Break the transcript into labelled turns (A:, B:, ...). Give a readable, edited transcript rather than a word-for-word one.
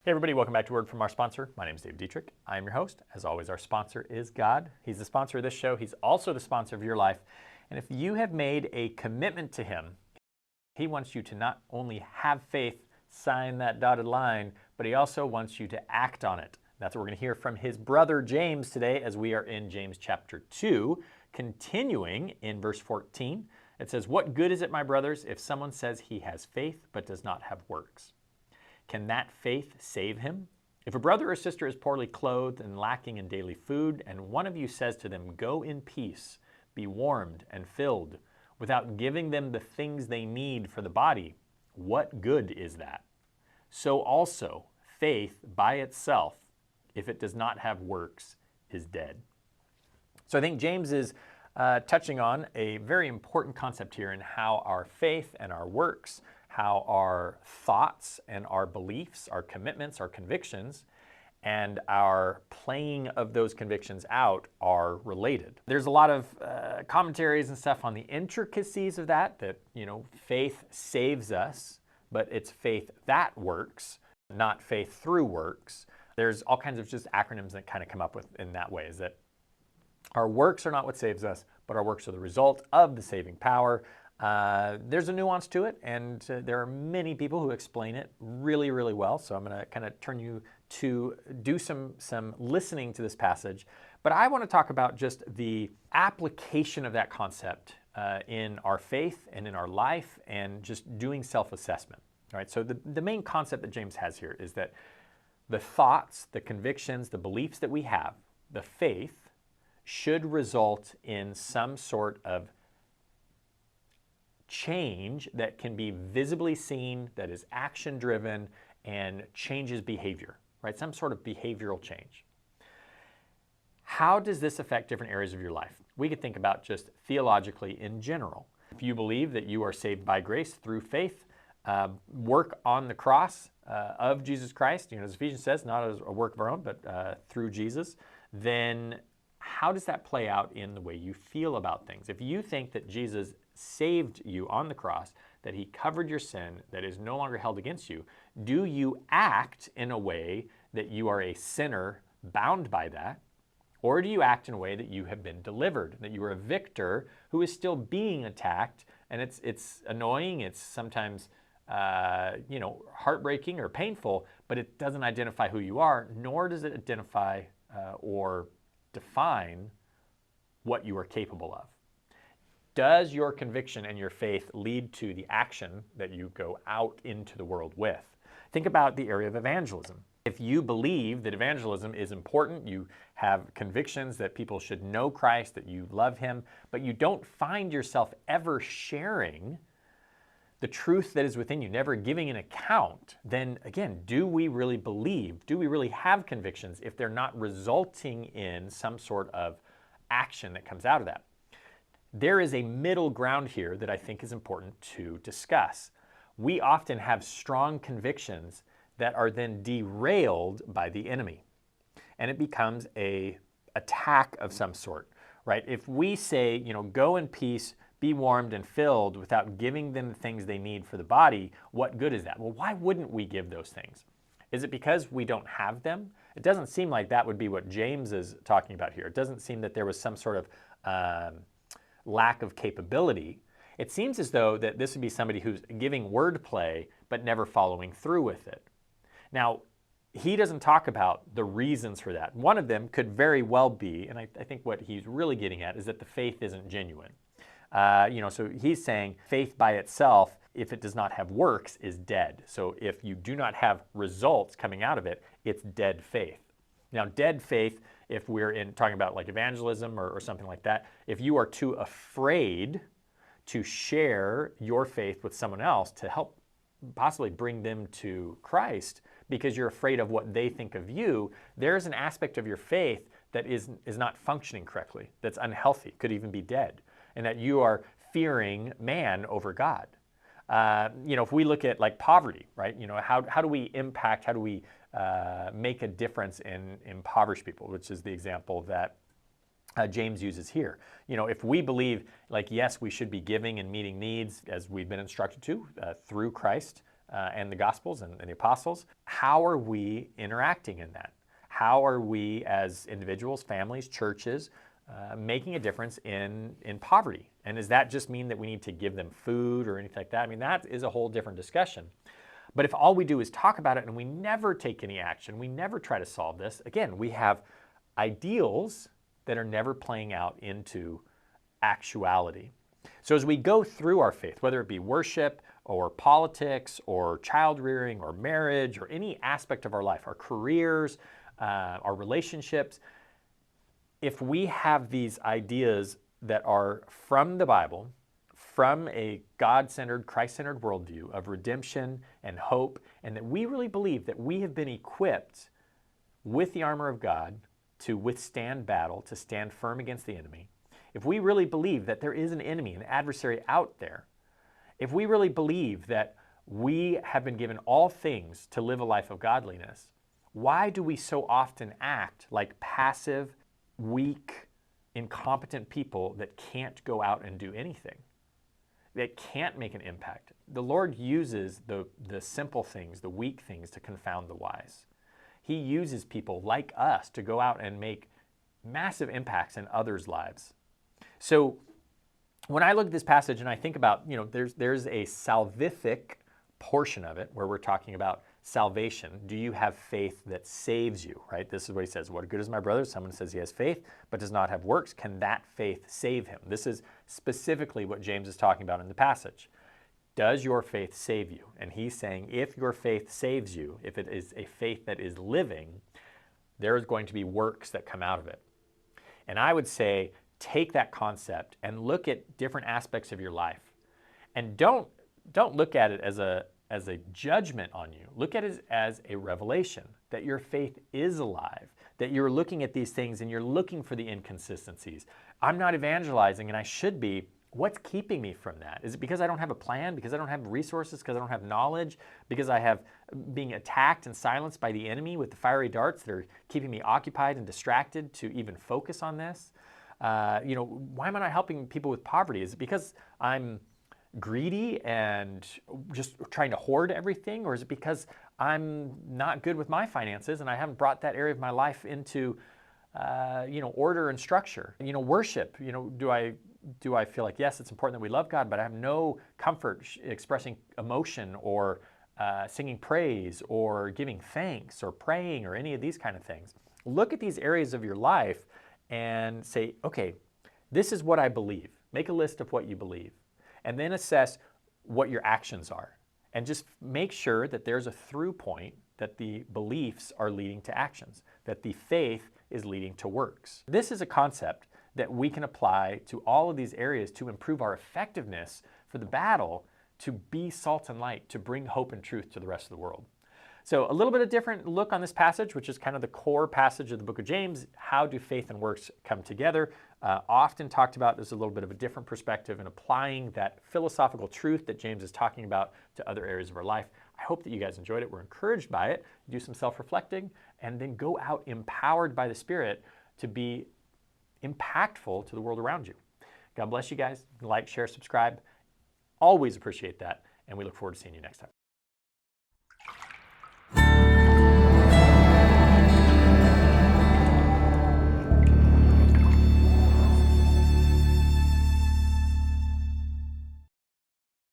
A: Hey everybody, welcome back to Word from our sponsor. My name is Dave Dietrich. I am your host. As always, our sponsor is God. He's the sponsor of this show. He's also the sponsor of your life. And if you have made a commitment to Him, He wants you to not only have faith, sign that dotted line, but He also wants you to act on it. That's what we're going to hear from his brother James today as we are in James chapter 2, continuing in verse 14. It says, "What good is it, my brothers, if someone says he has faith but does not have works? Can that faith save him? If a brother or sister is poorly clothed and lacking in daily food, and one of you says to them, 'Go in peace, be warmed and filled,' without giving them the things they need for the body, what good is that? So also, faith by itself, if it does not have works, is dead." So I think James is touching on a very important concept here in how our faith and our works, how our thoughts and our beliefs, our commitments, our convictions, and our playing of those convictions out are related. There's a lot of commentaries and stuff on the intricacies of that, faith saves us, but it's faith that works, not faith through works. There's all kinds of just acronyms that kind of come up with in that way, is that our works are not what saves us, but our works are the result of the saving power. There's a nuance to it, and there are many people who explain it really, really well. So I'm going to kind of turn you to do some listening to this passage. But I want to talk about just the application of that concept in our faith and in our life and just doing self-assessment. All right, so the main concept that James has here is that the thoughts, the convictions, the beliefs that we have, the faith, should result in some sort of change that can be visibly seen, that is action-driven and changes behavior, right? Some sort of behavioral change. How does this affect different areas of your life? We could think about just theologically in general. If you believe that you are saved by grace through faith, work on the cross of Jesus Christ, as Ephesians says, not as a work of our own, but through Jesus, then how does that play out in the way you feel about things? If you think that Jesus saved you on the cross, that He covered your sin, that is no longer held against you, do you act in a way that you are a sinner bound by that? Or do you act in a way that you have been delivered, that you are a victor who is still being attacked, and it's annoying, it's sometimes heartbreaking or painful, but it doesn't identify who you are, nor does it identify or define what you are capable of. Does your conviction and your faith lead to the action that you go out into the world with? Think about the area of evangelism. If you believe that evangelism is important, you have convictions that people should know Christ, that you love Him, but you don't find yourself ever sharing the truth that is within you, never giving an account, then again, do we really believe? Do we really have convictions if they're not resulting in some sort of action that comes out of that? There is a middle ground here that I think is important to discuss. We often have strong convictions that are then derailed by the enemy, and it becomes an attack of some sort, right? If we say, go in peace, be warmed and filled without giving them the things they need for the body, what good is that? Well, why wouldn't we give those things? Is it because we don't have them? It doesn't seem like that would be what James is talking about here. It doesn't seem that there was some sort of lack of capability. It seems as though that this would be somebody who's giving wordplay but never following through with it. Now, he doesn't talk about the reasons for that. One of them could very well be, and I think what he's really getting at is that the faith isn't genuine. So he's saying faith by itself, if it does not have works, is dead. So if you do not have results coming out of it, it's dead faith. Now, dead faith, if we're talking about like evangelism or something like that, if you are too afraid to share your faith with someone else to help possibly bring them to Christ because you're afraid of what they think of you, there's an aspect of your faith that is not functioning correctly, that's unhealthy, could even be dead, and that you are fearing man over God. If we look at like poverty, right? How do we impact, how do we make a difference in impoverished people, which is the example that James uses here. If we believe, like, yes, we should be giving and meeting needs as we've been instructed to through Christ, and the Gospels and the Apostles, how are we interacting in that? How are we as individuals, families, churches, making a difference in poverty? And does that just mean that we need to give them food or anything like that? I mean, that is a whole different discussion. But if all we do is talk about it and we never take any action, we never try to solve this, again, we have ideals that are never playing out into actuality. So as we go through our faith, whether it be worship or politics or child rearing or marriage or any aspect of our life, our careers, our relationships, if we have these ideas that are from the Bible, from a God-centered, Christ-centered worldview of redemption and hope, and that we really believe that we have been equipped with the armor of God to withstand battle, to stand firm against the enemy, if we really believe that there is an enemy, an adversary out there, if we really believe that we have been given all things to live a life of godliness, why do we so often act like passive, weak, incompetent people that can't go out and do anything, that can't make an impact? The Lord uses the simple things, the weak things, to confound the wise. He uses people like us to go out and make massive impacts in others' lives. So when I look at this passage and I think about, there's a salvific portion of it where we're talking about salvation. Do you have faith that saves you, right? This is what he says. What good is my brother? Someone says he has faith but does not have works. Can that faith save him? This is specifically what James is talking about in the passage. Does your faith save you? And he's saying if your faith saves you, if it is a faith that is living, there is going to be works that come out of it. And I would say take that concept and look at different aspects of your life. And don't look at it as a judgment on you. Look at it as a revelation that your faith is alive, that you're looking at these things and you're looking for the inconsistencies. I'm not evangelizing and I should be. What's keeping me from that? Is it because I don't have a plan? Because I don't have resources? Because I don't have knowledge? Because I have being attacked and silenced by the enemy with the fiery darts that are keeping me occupied and distracted to even focus on this? Why am I not helping people with poverty? Is it because I'm greedy and just trying to hoard everything? Or is it because I'm not good with my finances and I haven't brought that area of my life into order and structure? Worship, do I feel like, yes, it's important that we love God, but I have no comfort expressing emotion or singing praise or giving thanks or praying or any of these kind of things? Look at these areas of your life and say, okay, this is what I believe. Make a list of what you believe. And then assess what your actions are. And just make sure that there's a through point, that the beliefs are leading to actions, that the faith is leading to works. This is a concept that we can apply to all of these areas to improve our effectiveness for the battle, to be salt and light, to bring hope and truth to the rest of the world. So a little bit of different look on this passage, which is kind of the core passage of the book of James. How do faith and works come together? Often talked about as a little bit of a different perspective and applying that philosophical truth that James is talking about to other areas of our life. I hope that you guys enjoyed it. We're encouraged by it. Do some self-reflecting and then go out empowered by the Spirit to be impactful to the world around you. God bless you guys. Like, share, subscribe. Always appreciate that. And we look forward to seeing you next time.